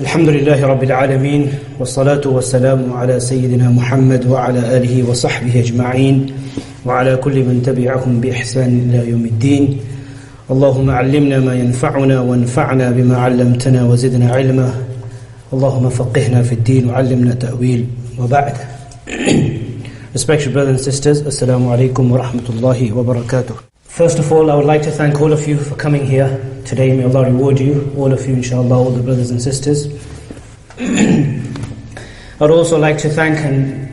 الحمد لله رب العالمين والصلاة والسلام على سيدنا محمد وعلى آله وصحبه أجمعين وعلى كل من تبعهم بإحسان إلى يوم الدين. اللهم علمنا ما ينفعنا وانفعنا بما علمتنا وزدنا علما. اللهم فقهنا في الدين وعلمنا تأويل وبعد. Respected brothers and sisters, Assalamu alaikum wa rahmatullahi wa barakatuh. First of all, I would like to thank all of you for coming here today. May Allah reward you, all of you, inshallah, all the brothers and sisters. I'd also like to thank and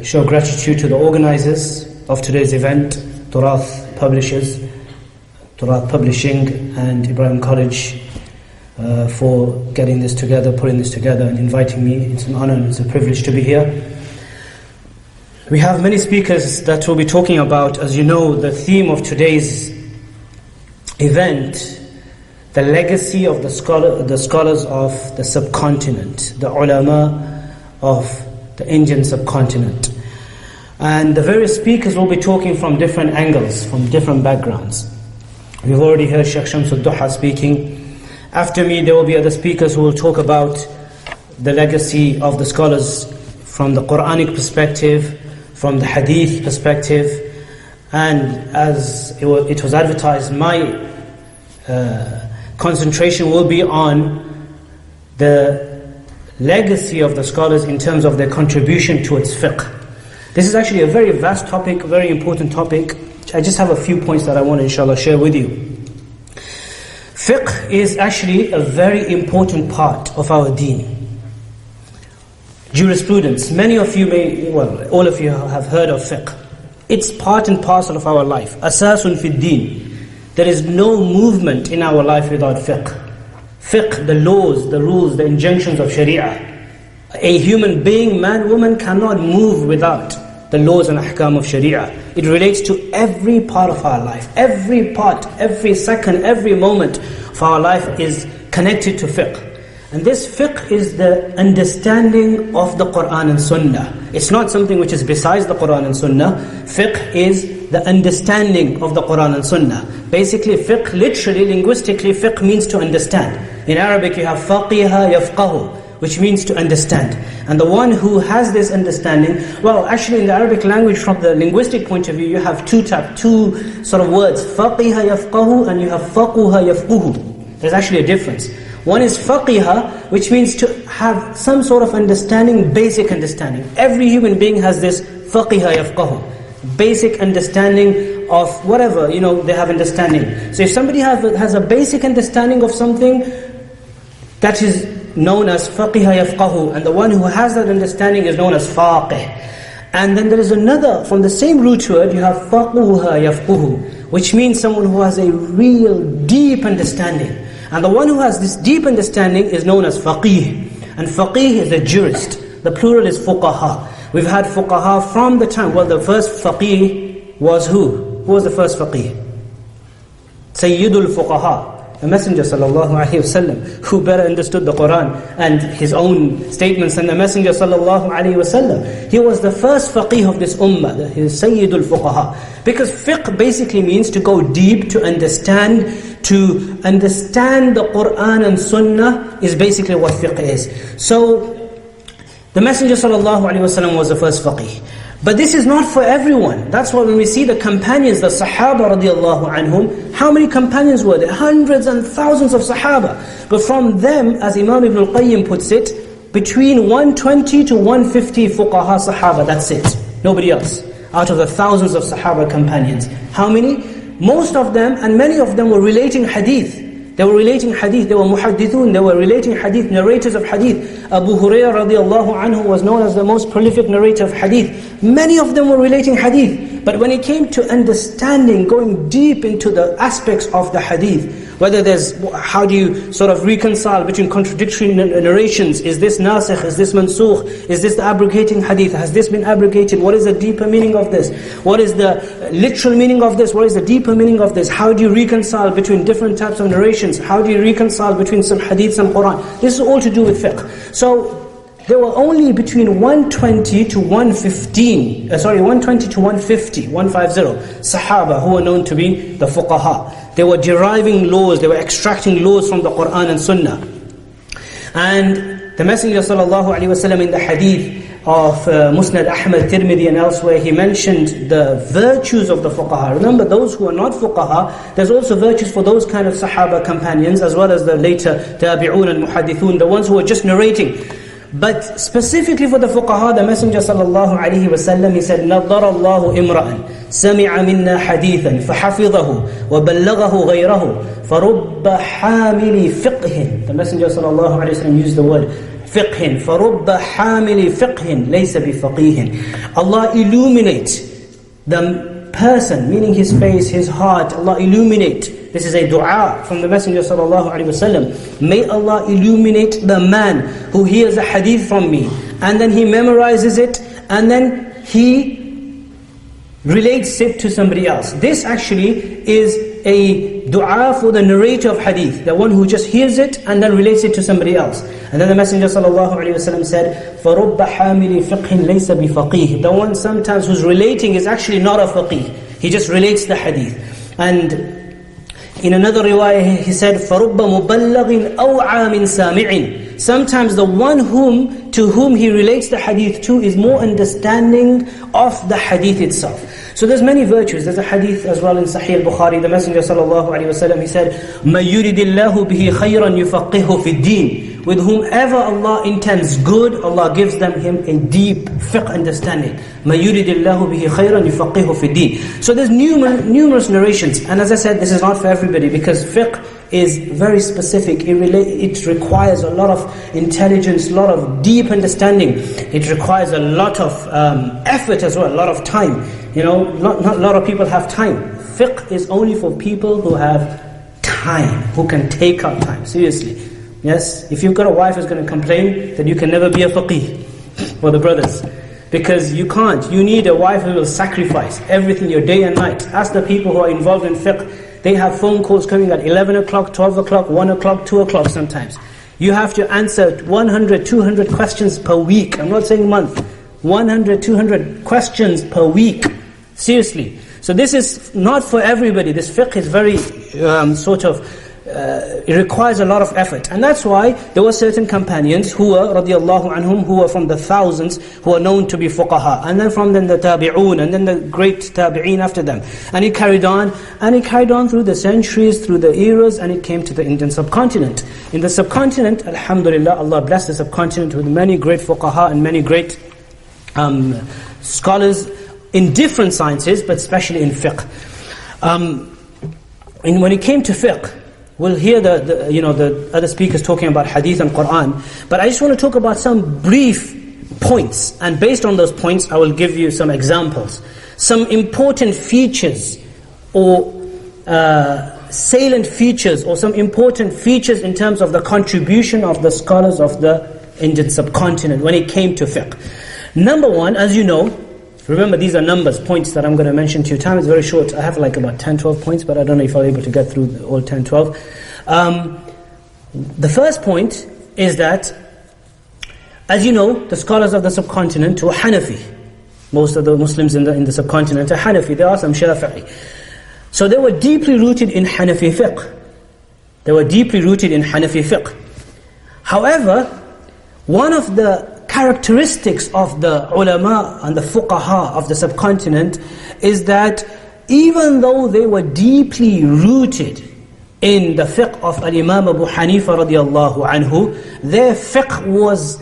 show gratitude to the organizers of today's event, Turath Publishers, Turath Publishing and Ibrahim College, for getting this together, putting this together and inviting me. It's an honor and it's a privilege to be here. We have many speakers that will be talking about, as you know, the theme of today's event, the legacy of the scholars of the subcontinent, the ulama of the Indian subcontinent. And the various speakers will be talking from different angles, from different backgrounds. We've already heard Sheikh Shamsuddawah speaking. After me, there will be other speakers who will talk about the legacy of the scholars from the Quranic perspective, from the Hadith perspective, and as it was advertised, my concentration will be on the legacy of the scholars in terms of their contribution towards fiqh. This is actually a very vast topic, a very important topic. I just have a few points that I want to inshallah share with you. Fiqh is actually a very important part of our deen. Jurisprudence, many of you may, well, all of you have heard of fiqh. It's part and parcel of our life. Asasun fi deen. There is no movement in our life without fiqh. Fiqh, the laws, the rules, the injunctions of sharia. A human being, man, woman, cannot move without the laws and ahkam of sharia. It relates to every part of our life. Every part, every second, every moment of our life is connected to fiqh. And this fiqh is the understanding of the Qur'an and Sunnah. It's not something which is besides the Qur'an and Sunnah. Fiqh is the understanding of the Qur'an and Sunnah. Basically, fiqh, literally, linguistically, fiqh means to understand. In Arabic, you have faqiha yafqahu, which means to understand. And the one who has this understanding, well, actually in the Arabic language, from the linguistic point of view, you have two sort of words, faqiha yafqahu, and you have faquha yafquhu. There's actually a difference. One is faqiha, which means to have some sort of understanding, basic understanding. Every human being has this faqiha yafqahu, basic understanding of whatever, they have understanding. So if somebody has a basic understanding of something, that is known as faqiha yafqahu, and the one who has that understanding is known as faqih. And then there is another, from the same root word, you have faquha yafquhu, which means someone who has a real deep understanding. And the one who has this deep understanding is known as faqih. And faqih is a jurist. The plural is fuqaha. We've had fuqaha from the time, well, the first faqih was who? Who was the first faqih? Sayyidul fuqaha, the Messenger sallallahu alaihi wasallam, who better understood the Quran and his own statements than the Messenger sallallahu alaihi wasallam. He was the first faqih of this ummah, he is Sayyidul fuqaha. Because fiqh basically means to go deep, to understand the Qur'an and Sunnah is basically what fiqh is. So, the Messenger sallallahu alaihi wasallam was the first faqih. But this is not for everyone. That's why when we see the companions, the Sahaba radiallahu anhum, how many companions were there? Hundreds and thousands of Sahaba. But from them, as Imam Ibn al-Qayyim puts it, between 120 to 150 fuqaha Sahaba, that's it. Nobody else. Out of the thousands of Sahaba companions. How many? Most of them, and many of them were relating hadith. They were relating hadith, they were muhaddithun, they were relating hadith, narrators of hadith. Abu Hurairah radiallahu anhu was known as the most prolific narrator of hadith. Many of them were relating hadith. But when it came to understanding, going deep into the aspects of the hadith, whether how do you sort of reconcile between contradictory narrations? Is this nasikh? Is this mansukh? Is this the abrogating hadith? Has this been abrogated? What is the deeper meaning of this? What is the literal meaning of this? What is the deeper meaning of this? How do you reconcile between different types of narrations? How do you reconcile between some hadith and Quran? This is all to do with fiqh. So, there were only between 120 to 150 Sahaba who were known to be the fuqaha. They were deriving laws, they were extracting laws from the Quran and Sunnah. And the Messenger sallallahu alaihi wasallam in the hadith of Musnad Ahmad, Tirmidhi and elsewhere, he mentioned the virtues of the fuqaha. Remember, those who are not fuqaha, there's also virtues for those kind of Sahaba companions, as well as the later tabi'un and muhaddithun, the ones who are just narrating. But specifically for the fuqaha, the Messenger sallallahu alaihi wasallam, he said, نَضَّرَ اللَّهُ إِمْرَأً سَمِعَ مِنَّا حَدِيثًا فَحَفِظَهُ وَبَلَّغَهُ غَيْرَهُ فَرُبَّ حَامِلِ فِقْهٍ. The Messenger sallallahu alaihi wasallam used the word فِقْهٍ. فَرُبَّ حَامِلِ فِقْهٍ لَيْسَ بِفَقِيهٍ. Allah illuminate the person, meaning his face, his heart. Allah illuminate. This is a dua from the Messenger sallallahu alaihi wasallam. May Allah illuminate the man who hears a hadith from me, and then he memorizes it, and then he relates it to somebody else. This actually is a dua for the narrator of hadith, the one who just hears it and then relates it to somebody else. And then the Messenger sallallahu alaihi wasallam said, فَرُبَّ حَامِلِ فِقْهٍ لَيْسَ بِفَقِيهٍ. The one sometimes who's relating is actually not a faqih. He just relates the hadith. And in another riwayah he said, فَرُبَّ مُبَلَّغٍ أَوْعَى مِنْ سَامِعٍ. Sometimes the one to whom he relates the hadith to is more understanding of the hadith itself. So there's many virtues. There's a hadith as well in Sahih al-Bukhari. The Messenger sallallahu alaihi wasallam, he said, مَن يُرِدِ اللَّهُ بِهِ خَيْرًا يُفَقِّهُ فِي الدِّينِ. With whomever Allah intends good, Allah gives him a deep fiqh understanding. مَن يُرِدِ اللَّهُ بِهِ خَيْرًا يُفَقِّهُ فِي الدِّينِ. So there's numerous narrations. And as I said, this is not for everybody, because fiqh is very specific. It requires a lot of intelligence, a lot of deep understanding. It requires a lot of effort as well, a lot of time. Not a lot of people have time. Fiqh is only for people who have time, who can take out time, seriously. Yes, if you've got a wife who's going to complain that you can never be a faqih for the brothers, because you can't. You need a wife who will sacrifice everything, your day and night. Ask the people who are involved in fiqh. They have phone calls coming at 11 o'clock, 12 o'clock, 1 o'clock, 2 o'clock sometimes. You have to answer 100, 200 questions per week. I'm not saying month. 100, 200 questions per week. Seriously. So this is not for everybody. This fiqh is very it requires a lot of effort. And that's why there were certain companions who were, radiallahu anhum, who were from the thousands, who are known to be fuqaha. And then from them the tabi'un, and then the great tabi'een after them. And it carried on through the centuries, through the eras, and it came to the Indian subcontinent. In the subcontinent, alhamdulillah, Allah blessed the subcontinent with many great fuqaha and many great scholars in different sciences, but especially in fiqh. And when it came to fiqh, we'll hear the other speakers talking about hadith and Quran, but I just want to talk about some brief points, and based on those points I will give you some examples, some important features or salient features, or some important features in terms of the contribution of the scholars of the Indian subcontinent when it came to fiqh. Number one, as you know, remember these are numbers, points that I'm going to mention to you. Time is very short. I have like about 10, 12 points, but I don't know if I'll be able to get through all 10, 12. The first point is that, as you know, the scholars of the subcontinent were Hanafi. Most of the Muslims in the subcontinent are Hanafi. There are some Shafi'i. So they were deeply rooted in Hanafi fiqh. However, one of the characteristics of the ulama and the fuqaha of the subcontinent is that even though they were deeply rooted in the fiqh of Al-Imam Abu Hanifa radiallahu anhu, their fiqh was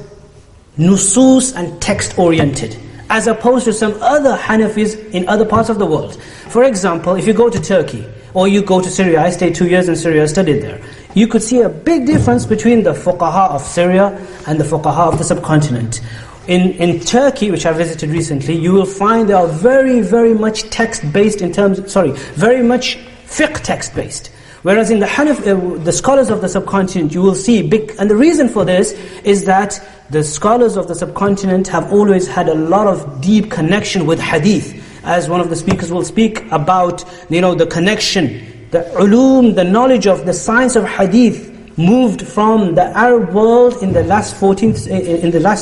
nusus and text oriented, as opposed to some other Hanafis in other parts of the world. For example, if you go to Turkey or you go to Syria, I stayed 2 years in Syria, studied there, you could see a big difference between the fuqaha of Syria and the fuqaha of the subcontinent. In Turkey, which I visited recently, you will find they are very, very much text-based very much fiqh text-based. Whereas in the scholars of the subcontinent, you will see and the reason for this is that the scholars of the subcontinent have always had a lot of deep connection with hadith. As one of the speakers will speak about, the connection, the ulum, the knowledge of the science of hadith moved from the Arab world in the last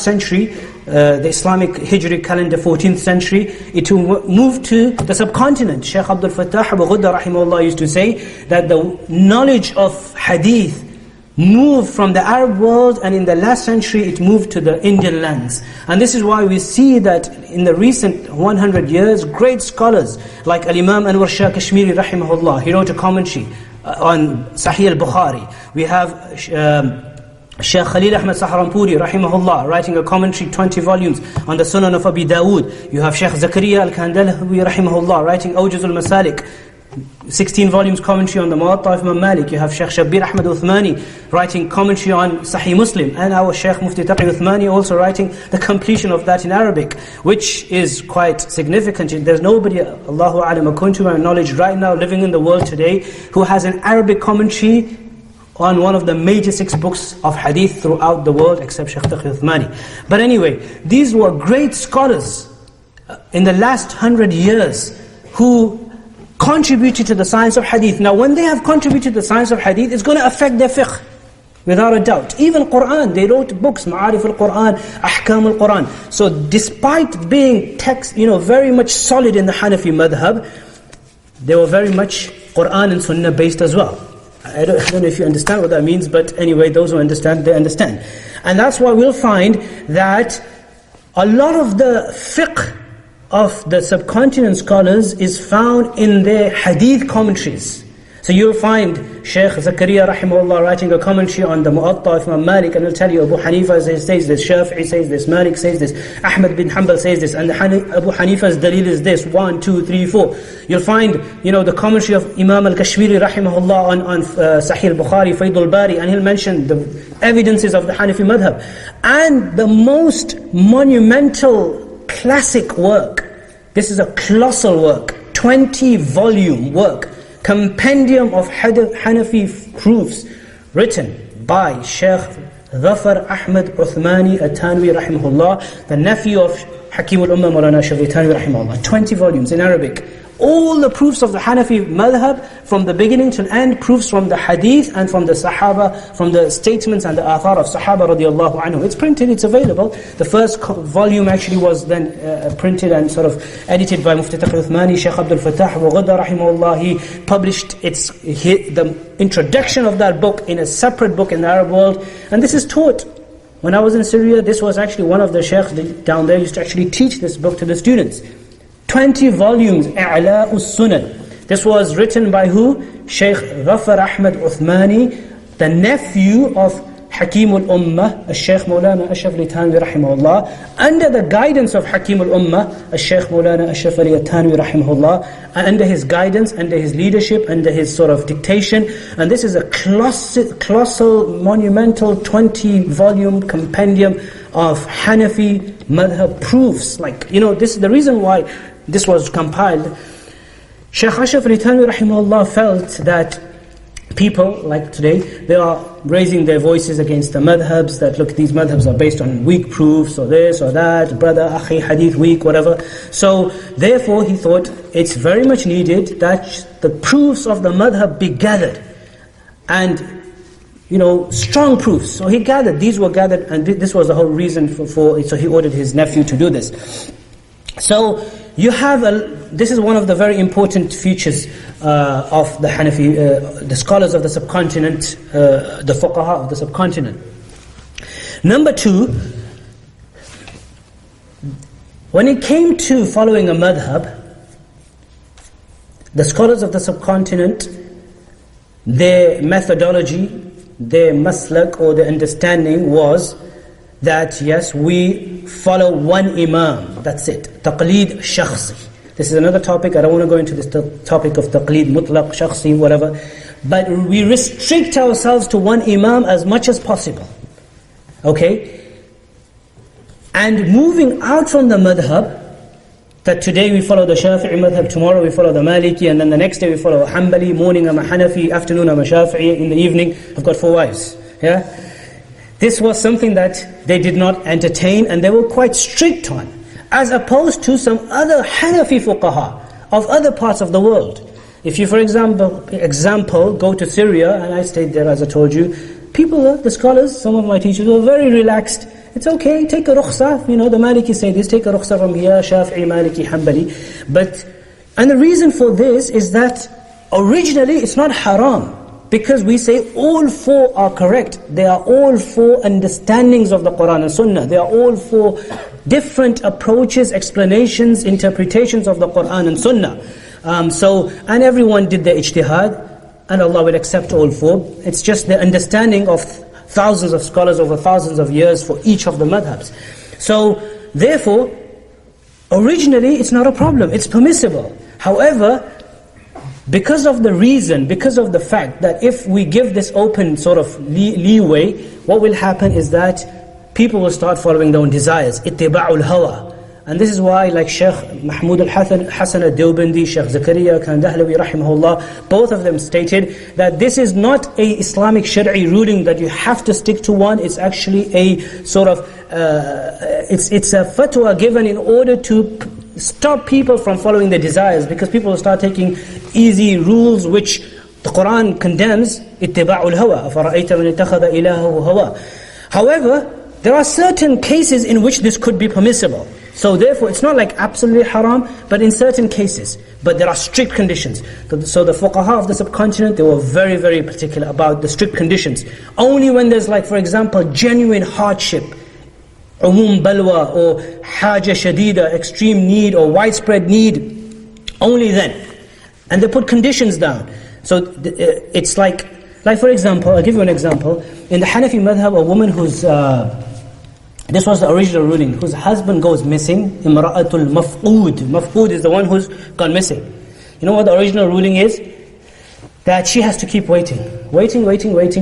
century, the Islamic Hijri calendar 14th century, it moved to the subcontinent. Shaykh Abdul Fattah Abu Ghudda rahimahullah used to say that the knowledge of hadith moved from the Arab world, and in the last century it moved to the Indian lands. And this is why we see that in the recent 100 years, great scholars like Al-Imam Anwar Shah Kashmiri rahimahullah, he wrote a commentary on Sahih al-Bukhari. We have Shaykh Khalil Ahmad Saharanpuri rahimahullah writing a commentary, 20 volumes on the Sunan of Abi Dawood. You have Shaykh Zakaria al-Kandalawi rahimahullah writing Awjuz al-Masalik, 16 volumes commentary on the Muwatta of Imam Malik. You have Shaykh Shabbir Ahmad Uthmani writing commentary on Sahih Muslim, and our Shaykh Mufti Taqi Uthmani also writing the completion of that in Arabic, which is quite significant. There's nobody, Allahu A'lam, according to my knowledge right now living in the world today, who has an Arabic commentary on one of the major 6 books of hadith throughout the world except Shaykh Taqi Uthmani. But anyway, these were great scholars in the last 100 years who contributed to the science of hadith. Now when they have contributed to the science of hadith, it's going to affect their fiqh, without a doubt. Even Qur'an, they wrote books, Ma'arif al-Qur'an, Ahkam al-Qur'an. So despite being very much solid in the Hanafi madhab, they were very much Qur'an and Sunnah based as well. I don't know if you understand what that means, but anyway, those who understand, they understand. And that's why we'll find that a lot of the fiqh of the subcontinent scholars is found in their hadith commentaries. So you'll find Shaykh Zakaria rahimahullah writing a commentary on the Muwatta of Imam Malik, and he'll tell you Abu Hanifa says this, Shafi'i says this, Malik says this, Ahmad bin Hanbal says this, and Abu Hanifa's dalil is this, 1, 2, 3, 4. You'll find the commentary of Imam al-Kashmiri rahimahullah on Sahih al-Bukhari, Faydul Bari, and he'll mention the evidences of the Hanafi madhab. And the most monumental classic work, this is a colossal work, 20-volume work, compendium of Hanafi proofs, written by Shaykh Dhafar Ahmad Uthmani At-Tanwi rahimahullah, the nephew of Hakim al-Ummah Mawlana Shafi Tanwi rahimahullah. 20 volumes in Arabic. All the proofs of the Hanafi madhab from the beginning to end, proofs from the hadith and from the Sahaba, from the statements and the athar of Sahaba radiallahu anhu. It's printed, it's available. The first volume actually was then printed and sort of edited by Mufti Taqi Uthmani, Shaykh Abdul Fattah Abu Ghudda rahimahullah. He published the introduction of that book in a separate book in the Arab world, and this is taught. When I was in Syria, this was actually one of the sheikhs down there used to actually teach this book to the students. 20 volumes, A'la'u Sunan. This was written by who? Shaykh Dhafar Ahmad Uthmani, the nephew of Hakim al-Ummah, Shaykh Mawlana Ashraf Ali Tanwi rahimahullah, under the guidance of Hakim al-Ummah, Shaykh Mawlana Ashraf Ali Tanwi rahimahullah, under his guidance, under his leadership, under his sort of dictation. And this is a colossal, monumental 20-volume compendium of Hanafi madhab proofs. This is the reason why this was compiled. Shaykh Ashraf Ali Tanwi rahimahullah felt that people like today, they are raising their voices against the madhabs, that look, these madhabs are based on weak proofs, or this or that, brother, akhi, hadith weak, whatever. So therefore he thought it's very much needed that the proofs of the madhab be gathered, and strong proofs. So he gathered, these were gathered, and this was the whole reason for so he ordered his nephew to do this. So you have this is one of the very important features of the Hanafi, the scholars of the subcontinent, the fuqaha of the subcontinent. Number 2, when it came to following a madhab, the scholars of the subcontinent, their methodology, their maslak or their understanding was that yes, we follow one imam, that's it. Taqleed shakhsi. This is another topic, I don't want to go into this topic of taqleed mutlaq, shakhsi, whatever. But we restrict ourselves to one imam as much as possible. Okay? And moving out from the madhab, that today we follow the Shafi'i madhab, tomorrow we follow the Maliki, and then the next day we follow Hanbali, morning I'm a Hanafi, afternoon I'm a Shafi'i, in the evening I've got 4 wives. Yeah? This was something that they did not entertain, and they were quite strict on, as opposed to some other Hanafi fuqaha of other parts of the world. If you, for example, go to Syria, and I stayed there as I told you, People, the scholars, some of my teachers were very relaxed. It's okay, take a rukhsah. You know, the Maliki say this, take a rukhsah from here, Shafi'i, Maliki, Hanbali. And the reason for this is that originally it's not haram. Because we say all four are correct. They are all four understandings of the Quran and Sunnah. They are all four different approaches, explanations, interpretations of the Quran and Sunnah. And everyone did their ijtihad, and Allah will accept all four. It's just the understanding of thousands of scholars over thousands of years for each of the madhabs. So, therefore, originally it's not a problem, it's permissible. However, because of the fact that if we give this open sort of leeway, what will happen is that people will start following their own desires, ittiba'ul hawa. And this is why, like Shaykh Mahmud al-Hasan al-Dawbandi, Shaykh Zakaria Kandahlawi rahimahullah, both of them stated that this is not a Islamic Shari'i ruling that you have to stick to one. It's actually a sort of, it's a fatwa given in order to stop people from following their desires, because people will start taking easy rules which the Quran condemns, ittiba'ul hawa, afara'ayta man ittakhadha ilahahu hawa. However, there are certain cases in which this could be permissible. So therefore, it's not like absolutely haram, but in certain cases. But there are strict conditions. So the fuqaha of the subcontinent, they were very, very particular about the strict conditions. Only when there's, like, for example, genuine hardship, umum balwa, or haja shadida, extreme need or widespread need, only then. And they put conditions down. So it's like for example, I'll give you an example. In the Hanafi madhab, a woman who's, this was the original ruling, whose husband goes missing, imra'atul maf'ud. Maf'ud is the one who's gone missing. You know what the original ruling is? That she has to keep waiting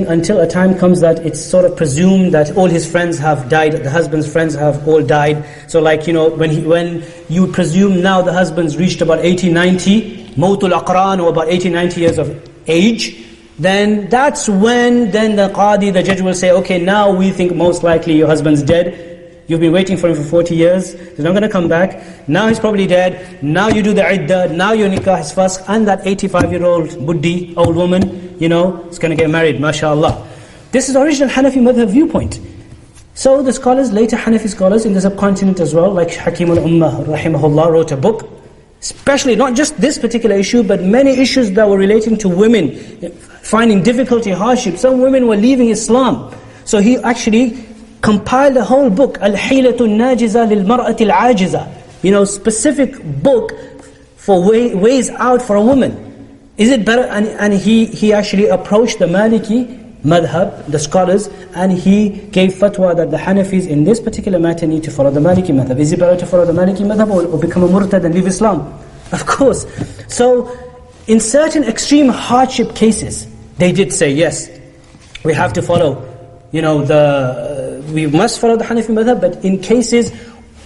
until a time comes that it's sort of presumed that all his friends have died, the husband's friends have all died. So like, you know, when you presume now the husband's reached about 80, 90, mawtul aqran, or about 80, 90 years of age, then that's when then the qadi, the judge will say, okay, now we think most likely your husband's dead. You've been waiting for him for 40 years, he's not going to come back. Now he's probably dead. Now you do the iddah, now your nikah is fasq, and that 85-year-old buddhi, old woman, you know, is going to get married, mashallah. This is original Hanafi madhab viewpoint. So the scholars, later Hanafi scholars in the subcontinent as well, like Hakim al-Ummah rahimahullah, wrote a book, especially not just this particular issue, but many issues that were relating to women, finding difficulty, hardship. Some women were leaving Islam. So he actually compiled a whole book, Al-Hilatu Najiza lil-Mar'ati al-Ajiza. You know, specific book for ways out for a woman. Is it better? And he actually approached the Maliki madhab, the scholars, and he gave fatwa that the Hanafis in this particular matter need to follow the Maliki madhab. Is it better to follow the Maliki madhab or become a murtad and leave Islam? Of course. So, in certain extreme hardship cases, they did say, yes, we have to follow, you know, we must follow the Hanafi madhab, but in cases,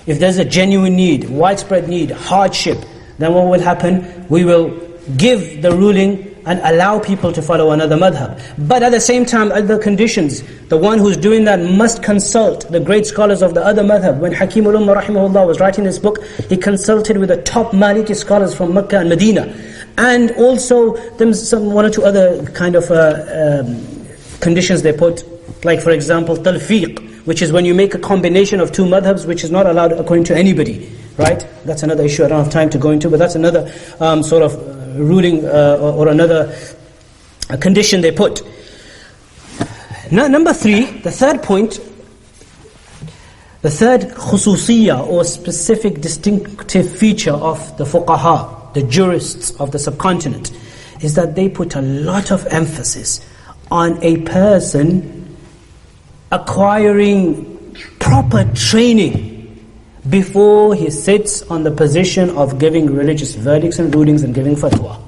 if there's a genuine need, widespread need, hardship, then what will happen? We will give the ruling and allow people to follow another madhab. But at the same time, other conditions, the one who's doing that must consult the great scholars of the other madhab. When Hakim al-Ummah rahimahullah was writing this book, he consulted with the top Maliki scholars from Mecca and Medina. And also, there's one or two other kind of conditions they put, like for example, talfiq, which is when you make a combination of two madhabs, which is not allowed according to anybody, right? That's another issue I don't have time to go into, but that's another sort of ruling or another condition they put. Now, number 3, the third point, the third khususiyya or specific distinctive feature of the fuqaha, the jurists of the subcontinent, is that they put a lot of emphasis on a person acquiring proper training before he sits on the position of giving religious verdicts and rulings and giving fatwa.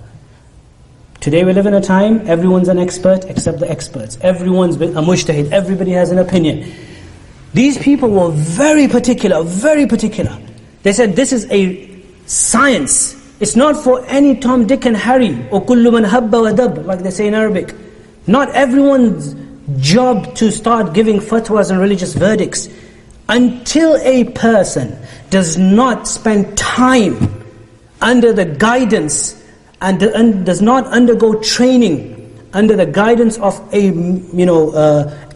Today we live in a time, everyone's an expert except the experts. Everyone's a mujtahid, everybody has an opinion. These people were very particular, very particular. They said this is a science. It's not for any Tom, Dick and Harry, or kullu man habba wa dab, like they say in Arabic. Not everyone's job to start giving fatwas and religious verdicts. Until a person does not spend time under the guidance and does not undergo training under the guidance of a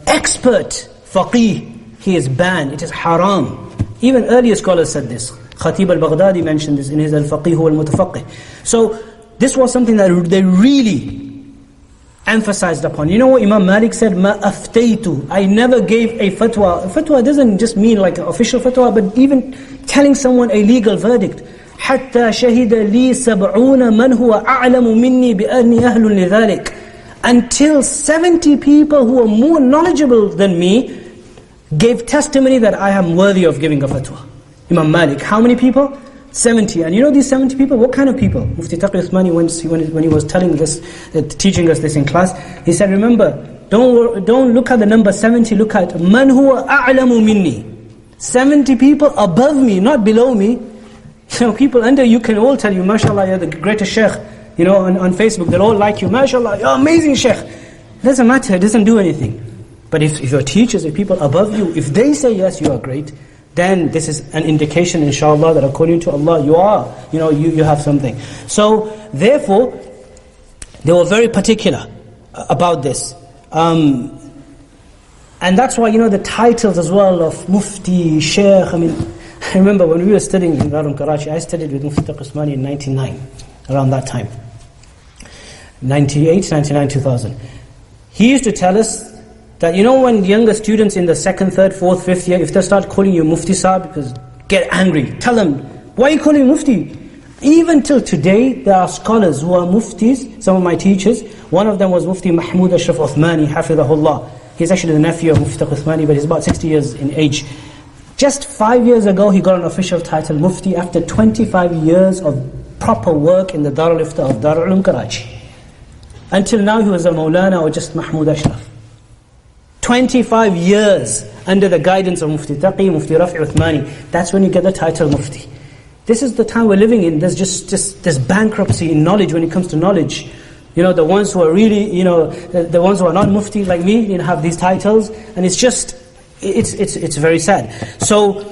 expert faqih, he is banned. It is haram. Even earlier scholars said this. Khatib al-Baghdadi mentioned this in his Al-Faqih wal-Mutafaqih. So this was something that they really emphasized upon. You know what Imam Malik said? Ma aftaytu. I never gave a fatwa. Fatwa doesn't just mean like an official fatwa, but even telling someone a legal verdict. حتى شهد لي 70 من هو أعلم مني بأني أهل لذلك. Until 70 people who are more knowledgeable than me gave testimony that I am worthy of giving a fatwa. Imam Malik. How many people? 70. And you know these 70 people? What kind of people? Mufti Taqi Uthmani, when he was telling this, teaching us this in class, he said, remember, don't look at the number 70, look at man huwa a'lamu minni. 70 people above me, not below me. You know, people under you can all tell you, mashallah, you're the greatest sheikh. You know, on Facebook, they'll all like you, mashallah, you're amazing sheikh. It doesn't matter, it doesn't do anything. But if your teachers, if people above you, if they say yes, you are great, then this is an indication, inshallah, that according to Allah, you are, you have something. So, therefore, they were very particular about this. And that's why, the titles as well of Mufti, Sheikh, I remember when we were studying in Karachi, I studied with Mufti Taqi Uthmani in 99, around that time. 98, 99, 2000. He used to tell us that when younger students in the 2nd, 3rd, 4th, 5th year, if they start calling you Mufti Sahib, because get angry, tell them, why are you calling me Mufti? Even till today, there are scholars who are Muftis, some of my teachers. One of them was Mufti Mahmoud Ashraf Uthmani, Hafidhahullah. He's actually the nephew of Mufti Taqi Uthmani, but he's about 60 years in age. Just 5 years ago, he got an official title, Mufti, after 25 years of proper work in the Darul Ifta of Darul Ulum Karachi. Until now, he was a Maulana or just Mahmoud Ashraf. 25 years under the guidance of Mufti Taqi, Mufti Rafi Uthmani. That's when you get the title Mufti. This is the time we're living in. There's just there's bankruptcy in knowledge when it comes to knowledge. The ones who are really, the ones who are not Mufti like me, have these titles, and it's very sad. So,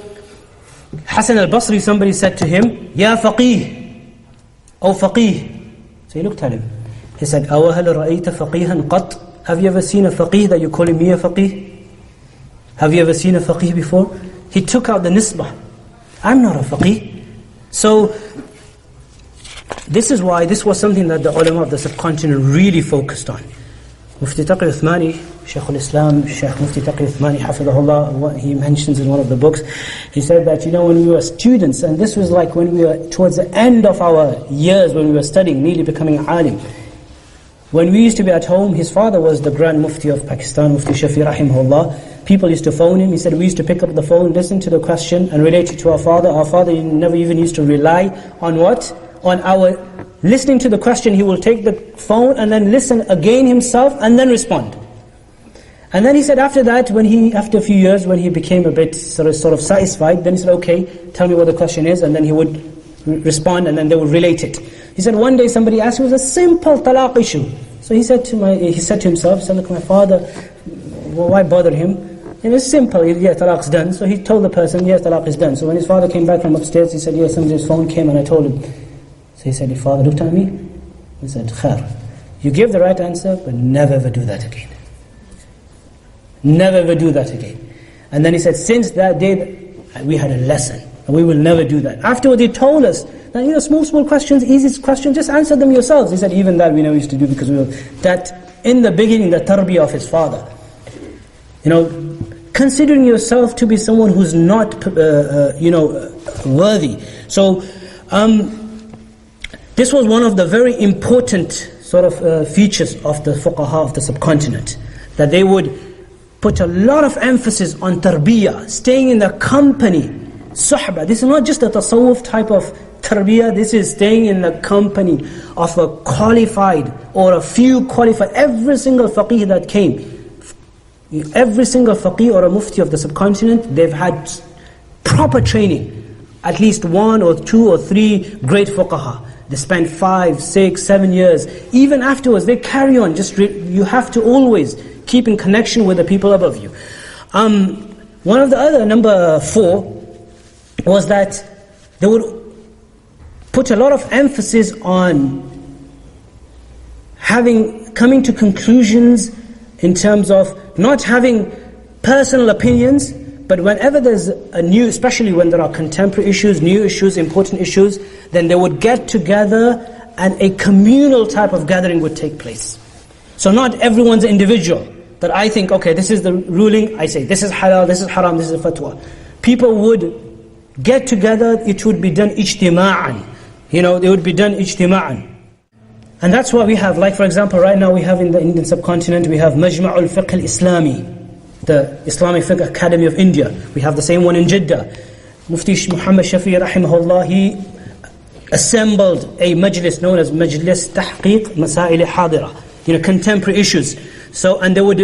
Hasan al-Basri, somebody said to him, Ya faqih, O faqih. So he looked at him. He said, أَوَهَلْ رَأَيْتَ فَقِيهًا قَطْ. Have you ever seen a faqih that you're calling me a faqih? Have you ever seen a faqih before? He took out the nisbah. I'm not a faqih. So, this is why this was something that the ulama of the subcontinent really focused on. Mufti Taqi Uthmani, Shaykh al-Islam, Shaykh Mufti Taqi Uthmani, Hafidhahullah, what he mentions in one of the books, he said that, when we were students, and this was like when we were towards the end of our years, when we were studying, nearly becoming alim. When we used to be at home, his father was the Grand Mufti of Pakistan, Mufti Shafi Rahimahullah. People used to phone him. He said, we used to pick up the phone, listen to the question, and relate it to our father. Our father never even used to rely on what? On our listening to the question. He will take the phone and then listen again himself and then respond. And then he said after that, after a few years, when he became a bit sort of satisfied, then he said, okay, tell me what the question is, and then he would respond, and then they would relate it. He said one day somebody asked him, it was a simple talaq issue. So he said to himself, he said, look, my father, why bother him? It was simple, talaq's done. So he told the person, yes, talaq is done. So when his father came back from upstairs, he said, yes, somebody's phone came and I told him. So he said, your father looked at me, he said, khair, you gave the right answer, but never ever do that again. Never ever do that again. And then he said, since that day, we had a lesson. And we will never do that. Afterwards, he told us that, small questions, easy questions, just answer them yourselves. He said, even that we never used to do because we were that in the beginning, the tarbiyah of his father. Considering yourself to be someone who's not, worthy. So, this was one of the very important sort of features of the fuqaha of the subcontinent, that they would put a lot of emphasis on tarbiyah, staying in the company, suhbah. This is not just a tasawwuf type of tarbiyah, this is staying in the company of a qualified or a few qualified. Every single faqih that came, every single faqih or a mufti of the subcontinent, they've had proper training. At least 1 or 2 or 3 great fuqaha. They spend 5, 6, 7 years. Even afterwards, they carry on. You have to always keep in connection with the people above you. One of the other, number 4, was that they would put a lot of emphasis on having coming to conclusions in terms of not having personal opinions, but whenever there's a new, especially when there are contemporary issues, new issues, important issues, then they would get together and a communal type of gathering would take place. So not everyone's individual, that I think, okay, this is the ruling, I say, this is halal, this is haram, this is fatwa. People would get together, it would be done ijtima'an. They would be done ijtima'an. And that's why we have, like for example, right now we have in the Indian subcontinent, we have Majma'ul Fiqh al-Islami, the Islamic Fiqh Academy of India. We have the same one in Jeddah. Mufti Muhammad Shafi rahimahullah, he assembled a majlis known as Majlis Tahqiq Masail Hadira, contemporary issues. So, and they would,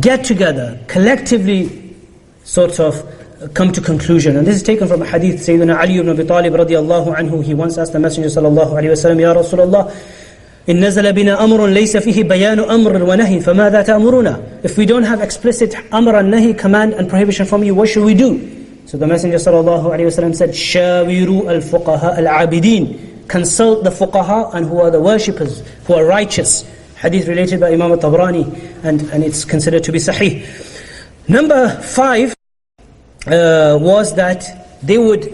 get together, collectively sort of come to conclusion. And this is taken from a hadith, Sayyidina Ali ibn Abi Talib radiyallahu anhu, he once asked the Messenger sallallahu alayhi wa sallam, Ya Rasulullah, إن نزل بنا أمر ليس فيه بيان أمر ونهي فماذا تأمرنا? If we don't have explicit amr and nahi, command and prohibition from you, what should we do? So the Messenger sallallahu alayhi wa sallam said, شاوروا الفقهاء العابدين, consult the fuqaha and who are the worshippers, who are righteous. Hadith related by Imam al-Tabrani, and it's considered to be sahih. Number 5 was that they would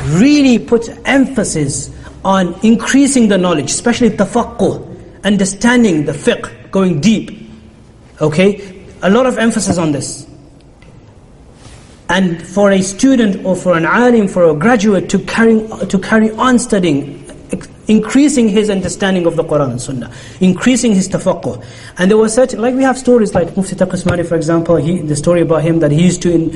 really put emphasis on increasing the knowledge, especially tafaqquh, understanding the fiqh, going deep. Okay, a lot of emphasis on this. And for a student or for an alim, for a graduate to carry on studying, increasing his understanding of the Quran and Sunnah, increasing his tafaqquh. And there was such, like we have stories like Mufti Taqi Usmani, for example, the story about him that he used to, in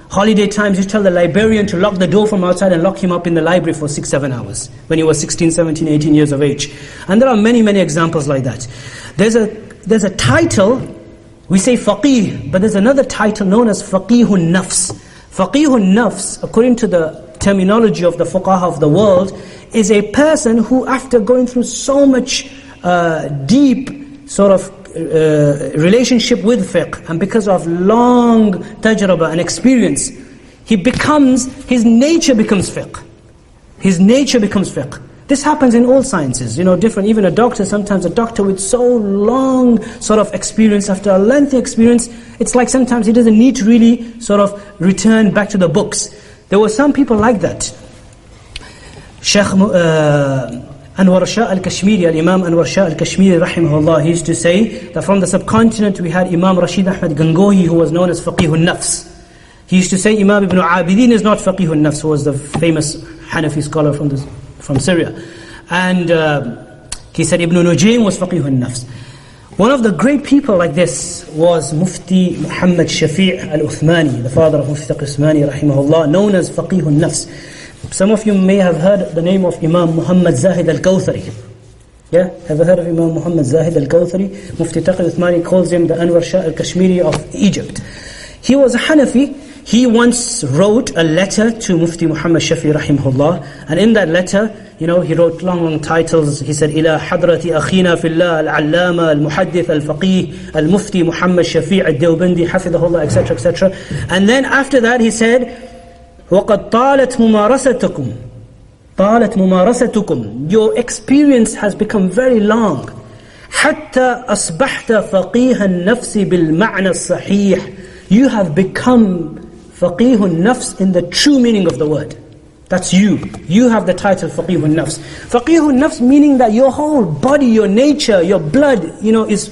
holiday times, he used to tell the librarian to lock the door from outside and lock him up in the library for 6-7 hours when he was 16, 17, 18 years of age. And there are many, many examples like that. There's a title, we say faqih, but there's another title known as faqihun nafs. Faqihun nafs, according to the terminology of the fuqaha of the world, is a person who, after going through so much deep sort of relationship with fiqh, and because of long tajraba and experience, his nature becomes fiqh. His nature becomes fiqh. This happens in all sciences, different. Even a doctor, sometimes a doctor with so long sort of experience, after a lengthy experience, it's like sometimes he doesn't need to really sort of return back to the books. There were some people like that. Shaykh Anwar Shah al-Kashmiri, Al-Imam Anwar Shah al-Kashmiri rahimahullah, he used to say that from the subcontinent we had Imam Rashid Ahmad Gangohi, who was known as Faqihun Nafs. He used to say Imam Ibn Abidin is not Faqihun Nafs, who was the famous Hanafi scholar from Syria. And he said Ibn Nujaym was Faqihun Nafs. One of the great people like this was Mufti Muhammad Shafi' al-Uthmani, the father of Mufti Taqi Usmani rahimahullah, known as Faqihun Nafs. Some of you may have heard the name of Imam Muhammad Zahid al-Kawthari. Yeah? Have you heard of Imam Muhammad Zahid al-Kawthari? Mufti Taqi Uthmani calls him the Anwar Shah al-Kashmiri of Egypt. He was a Hanafi. He once wrote a letter to Mufti Muhammad Shafi rahimahullah, and in that letter, he wrote long titles. He said, إلى حضرة أخينا في الله العلامة المحدث الفقيه المفتي محمد شفيع الدوبندي حفظه الله, etc., etc. And then after that he said, وَقَدْ طَالَتْ مُمَارَسَتُكُمْ, your experience has become very long. حَتَّى أَصْبَحْتَ فَقِيهَ النَّفْسِ بِالْمَعْنَى الصَّحِيحِ, you have become faqihun nafs in the true meaning of the word. That's you. You have the title faqihun nafs. Faqihun nafs meaning that your whole body, your nature, your blood, is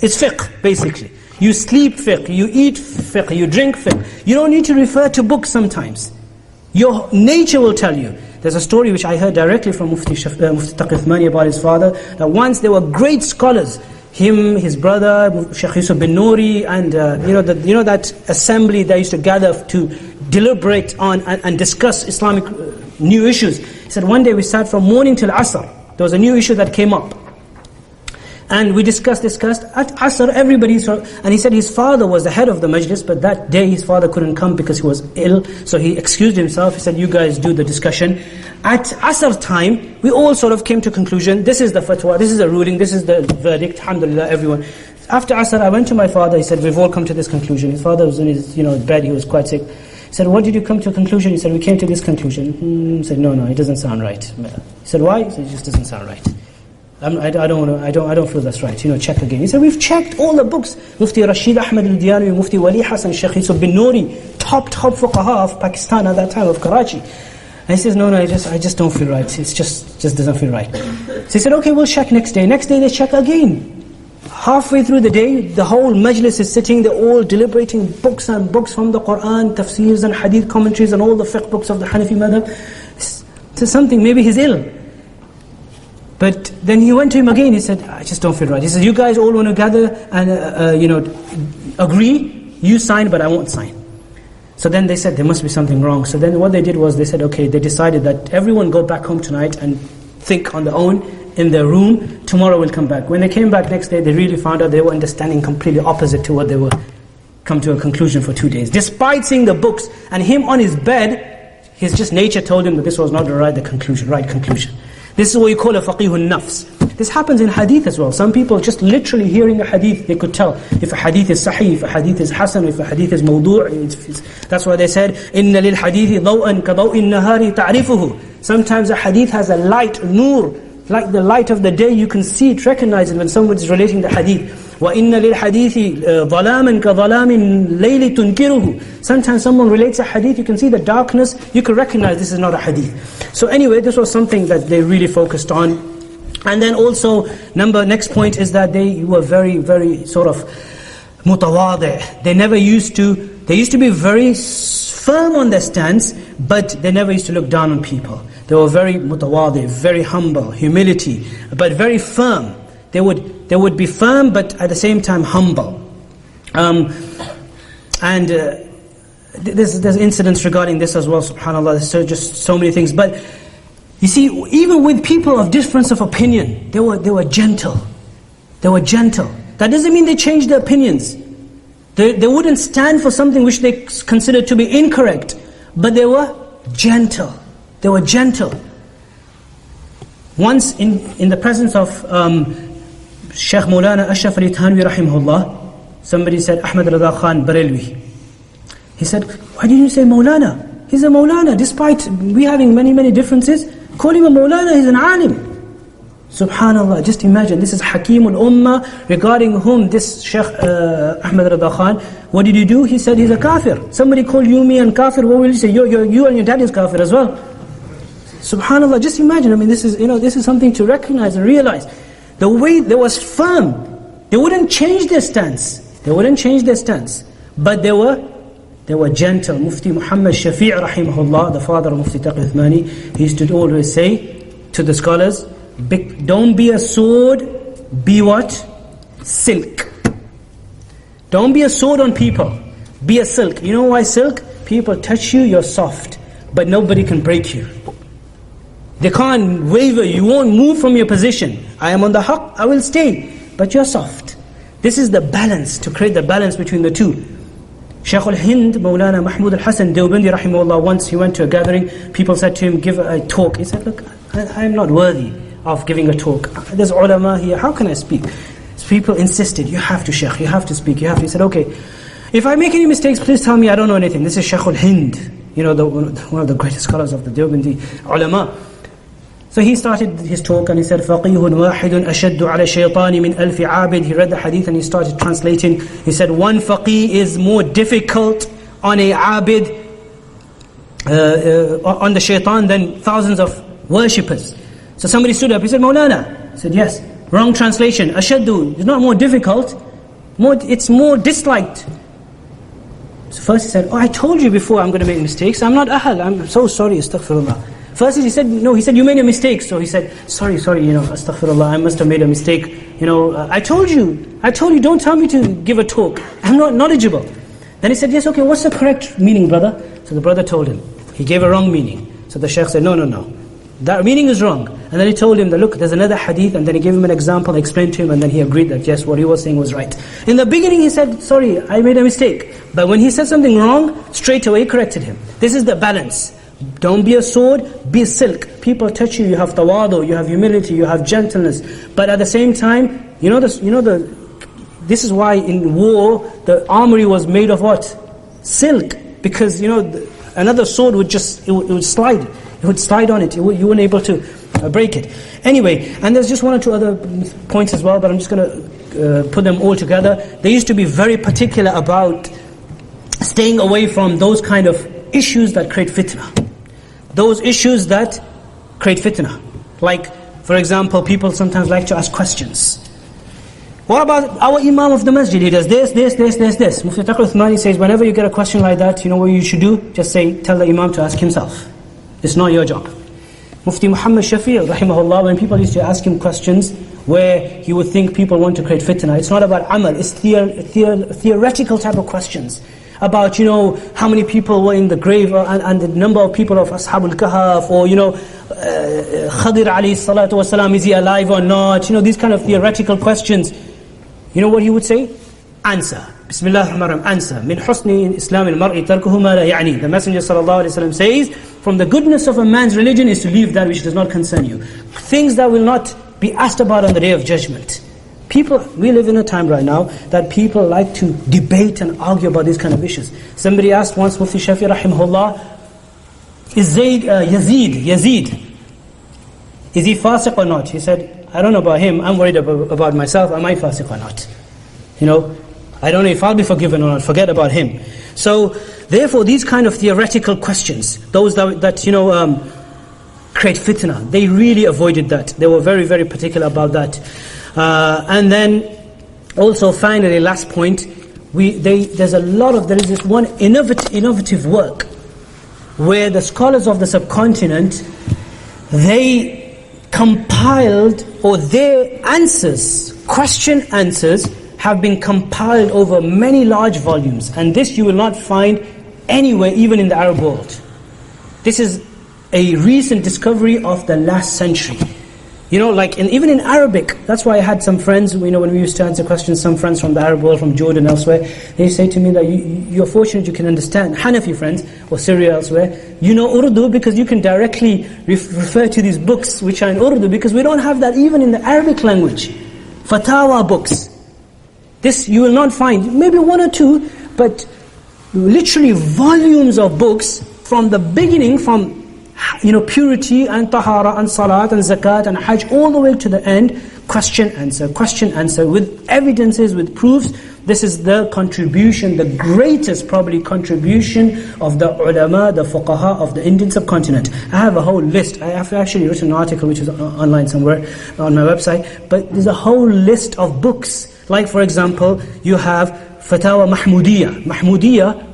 fiqh, basically. You sleep fiqh, you eat fiqh, you drink fiqh. You don't need to refer to books sometimes. Your nature will tell you. There's a story which I heard directly from Mufti Taqi Uthmani about his father, that once there were great scholars, him, his brother, Shaykh Yusuf bin Nouri, and that assembly they used to gather to deliberate on and discuss Islamic new issues. He said one day we sat from morning till Asr. There was a new issue that came up. And we discussed. At Asr, and he said his father was the head of the majlis, but that day his father couldn't come because he was ill, so he excused himself. He said, you guys do the discussion. At Asr time, we all sort of came to conclusion, this is the fatwa, this is the ruling, this is the verdict, alhamdulillah, everyone. After Asr, I went to my father, he said, we've all come to this conclusion. His father was in his bed, he was quite sick. He said, what did you come to a conclusion? He said, we came to this conclusion. He said, no, it doesn't sound right. He said, why? He said, it just doesn't sound right. I don't feel that's right. Check again. He said, we've checked all the books. Mufti Rashid Ahmed al-Dianawi, Mufti Wali Hassan, Sheikh Yusuf bin Nouri, top fuqaha of Pakistan at that time, of Karachi. And he says, no, I just don't feel right. It just doesn't feel right. So he said, okay, we'll check next day. Next day they check again. Halfway through the day, the whole majlis is sitting, they're all deliberating books and books from the Quran, tafsirs and hadith commentaries and all the fiqh books of the Hanafi madhab. So something, maybe he's ill. But then he went to him again, he said, I just don't feel right. He said, you guys all want to gather and agree, you sign, but I won't sign. So then they said, there must be something wrong. So then what they did was, they said, okay, they decided that everyone go back home tonight and think on their own in their room, tomorrow we'll come back. When they came back next day, they really found out they were understanding completely opposite to what they were come to a conclusion for 2 days. Despite seeing the books and him on his bed, his just nature told him that this was not the right conclusion. This is what you call a faqihun nafs. This happens in hadith as well. Some people just literally hearing a hadith, they could tell if a hadith is sahih, if a hadith is hasan, if a hadith is mawdu'. That's why they said, إِنَّ لِلْحَدِيثِ ضَوْءًا كَضَوْءِ النَّهَارِ تَعْرِفُهُ. Sometimes a hadith has a light, nur, like the light of the day, you can see it, recognize it when someone is relating the hadith. وَإِنَّ لِلْحَدِيثِ ظَلَامًا كَظَلَامِ اللَّيْلِ تُنْكِرُهُ. Sometimes someone relates a hadith, you can see the darkness, you can recognize this is not a hadith. So anyway, this was something that they really focused on. And then also, next point is that they were very, very sort of mutawadi'. They used to be very firm on their stance, but they never used to look down on people. They were very mutawadi', very humble, humility, but very firm. They would be firm, but at the same time humble. There's incidents regarding this as well, subhanAllah, there's just so many things. But you see, even with people of difference of opinion, they were gentle. They were gentle. That doesn't mean they changed their opinions. They wouldn't stand for something which they considered to be incorrect, but they were gentle. They were gentle. Once in the presence of Shaykh Maulana Ashraf Ali Thanwi rahimahullah, somebody said, Ahmad Rida Khan Barelwi. He said, why didn't you say Maulana? He's a Maulana, despite we having many, many differences. Call him a Maulana, he's an alim. Subhanallah, just imagine, this is Hakimul Ummah, regarding whom this Shaykh Ahmad Rida Khan, what did he do? He said he's a kafir. Somebody called you, me and kafir, what will you say? You and your dad is kafir as well. Subhanallah, just imagine, this is something to recognize and realize. The way they was firm, they wouldn't change their stance. But they were gentle. Mufti Muhammad Shafi' rahimahullah, the father of Mufti Taqi Uthmani, he used to always say to the scholars, don't be a sword, be what? Silk. Don't be a sword on people, be a silk. You know why silk? People touch you, you're soft, but nobody can break you. They can't waver, you won't move from your position. I am on the haqq, I will stay, but you're soft. This is the balance, to create the balance between the two. Shaykh al-Hind, Maulana Mahmud al-Hasan Dewbandi rahimahullah, once he went to a gathering, people said to him, give a talk. He said, look, I am not worthy of giving a talk. There's ulama here, how can I speak? So people insisted, you have to Shaykh, you have to speak, you have to. He said, okay, if I make any mistakes, please tell me, I don't know anything. This is Shaykh al-Hind, one of the greatest scholars of the Dewbandi ulama. So he started his talk and he said, فَقِيهٌ وَاحِدٌ أَشَدُّ عَلَى الشَّيْطَانِ مِنْ أَلْفِ عَابِدٍ. He read the hadith and he started translating. He said, one faqih is more difficult on a abid, on the shaitan, than thousands of worshippers. So somebody stood up, he said, Maulana. He said, yes, wrong translation. Ashaddu, it's not more difficult, it's more disliked. So first he said, I told you before I'm going to make mistakes. I'm not ahal, I'm so sorry, astaghfirullah. First he said, no, he said, you made a mistake. So he said, sorry, astaghfirullah, I must have made a mistake. I told you, don't tell me to give a talk. I'm not knowledgeable. Then he said, yes, okay, what's the correct meaning, brother? So the brother told him. He gave a wrong meaning. So the Shaykh said, no. That meaning is wrong. And then he told him that, look, there's another hadith, and then he gave him an example, explained to him, and then he agreed that, yes, what he was saying was right. In the beginning he said, sorry, I made a mistake. But when he said something wrong, straight away corrected him. This is the balance. Don't be a sword, be a silk. People touch you, you have tawadu, you have humility, you have gentleness. But at the same time, this is why in war, the armory was made of what? Silk. Because, another sword would slide. It would slide on it. You weren't able to break it. Anyway, and there's just one or two other points as well, but I'm just going to put them all together. They used to be very particular about staying away from those kind of issues that create fitna. Those issues that create fitna. Like, for example, people sometimes like to ask questions. What about our Imam of the Masjid? He does this. Mufti Taqi Uthmani says, whenever you get a question like that, you know what you should do? Just say, tell the Imam to ask himself. It's not your job. Mufti Muhammad Shafi, rahimahullah, when people used to ask him questions where he would think people want to create fitna, it's not about amal, it's theoretical type of questions. About, you know, how many people were in the grave and the number of people of Ashabul Kahf, or, you know, Khadir alayhi salatu wasalam, is he alive or not? You know, these kind of theoretical questions. You know what he would say? Answer. Bismillah ar-Rahman ar-Rahim. Answer. Min husni Islam al-mar'i tarkuhu ma la ya'ni. The Messenger sallallahu alayhi wa sallam says, from the goodness of a man's religion is to leave that which does not concern you. Things that will not be asked about on the Day of Judgment. People, we live in a time right now that people like to debate and argue about these kind of issues. Somebody asked once Mufti Shafi rahimahullah, is Yazid, is he fasiq or not? He said, I don't know about him, I'm worried about myself, am I fasiq or not? You know, I don't know if I'll be forgiven or not, forget about him. So, therefore, these kind of theoretical questions, those that you know, create fitna, they really avoided that. They were very, very particular about that. And then, also finally, last point, there is this one innovative work where the scholars of the subcontinent, they compiled, or their answers, question answers, have been compiled over many large volumes. And this you will not find anywhere, even in the Arab world. This is a recent discovery of the last century. You know, like even in Arabic, that's why I had some friends, you know, when we used to answer questions, some friends from the Arab world, from Jordan, elsewhere, they say to me that you're fortunate you can understand, Hanafi friends, or Syria, elsewhere, you know Urdu because you can directly refer to these books which are in Urdu, because we don't have that even in the Arabic language. Fatawa books. This you will not find, maybe one or two, but literally volumes of books from the beginning, from, you know, purity and tahara and salat and zakat and hajj, all the way to the end, question answer, with evidences, with proofs. This is the contribution, the greatest probably contribution of the ulama, the fuqaha of the Indian subcontinent. I have a whole list. I have actually written an article which is online somewhere on my website, but there's a whole list of books. Like, for example, you have Fatawa Mahmudiyya,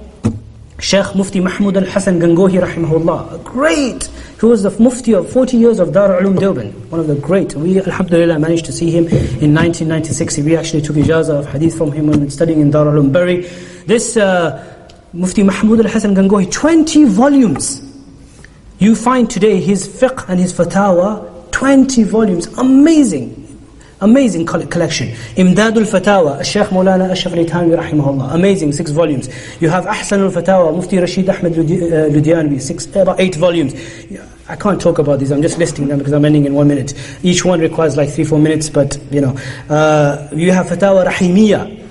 Sheikh Mufti Mahmud al-Hasan Gangohi rahimahullah, great, who was the Mufti of 40 years of Dar al-Ulum Deoband, one of the great. We, alhamdulillah, managed to see him in 1996. We actually took ijazah of hadith from him when we were studying in Dar al-Ulum Bury. This Mufti Mahmud al-Hasan Gangohi, 20 volumes. You find today his fiqh and his fatawa, 20 volumes, amazing collection. Imdadul Fatawa, Sheikh Maulana Ashraf al-Ithanwi rahimahullah, amazing, 6 volumes. You have Ahsanul Fatawa, Mufti Rashid Ahmed Ludianwi, about 8 volumes. I can't talk about these, I'm just listing them because I'm ending in 1 minute. Each one requires like 3-4 minutes, but you know. You have Fatawa Rahimiyya,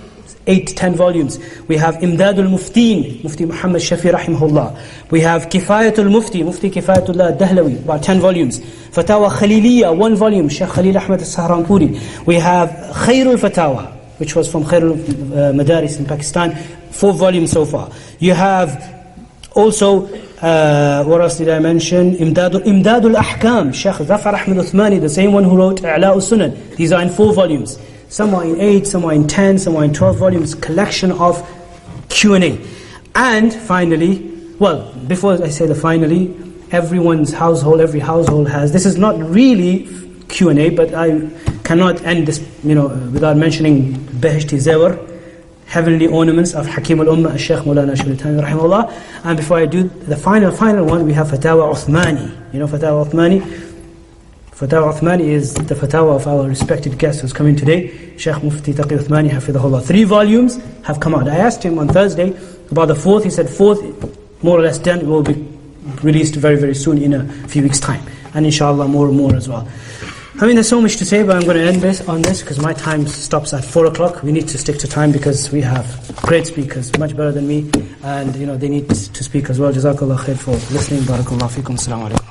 8-10 volumes. We have Imdadul Muftiin, Mufti Muhammad Shafi rahimahullah. We have Kifayatul Mufti, Mufti Kifayatullah Dahlawi, about 10 volumes. Fatawa Khaliliyya, 1 volume, Sheikh Khalil Ahmed al-Sahranpuri. We have Khairul Fatawa, which was from Khairul Madaris in Pakistan, 4 volumes so far. You have also, what else did I mention? Imdadul Ahkam, Sheikh Zafar Ahmed Uthmani, the same one who wrote A'la'u Sunan. These are in 4 volumes. Some are in 8, some are in 10, some are in 12 volumes, collection of Q&A. And finally, well, before I say the finally, everyone's household, every household has, this is not really Q&A, but I cannot end this, you know, without mentioning Beheshti Zawar, heavenly ornaments of Hakim al-Ummah, Sheikh Maulana Ashraf al-Ithanwi rahimahullah. And before I do the final one, we have Fatawa Uthmani. You know Fatawa Uthmani? Fatawa Uthmani is the fatwa of our respected guest who's coming today, Sheikh Mufti Taqi Uthmani hafidhahullah. 3 volumes have come out. I asked him on Thursday about the 4th. He said 4th, more or less done. It will be released very, very soon in a few weeks' time. And inshallah more and more as well. I mean, there's so much to say, but I'm going to end this on this because my time stops at 4 o'clock. We need to stick to time because we have great speakers, much better than me. And, you know, they need to speak as well. Jazakallah khair for listening. Barakallah feekum. Assalamu alaikum.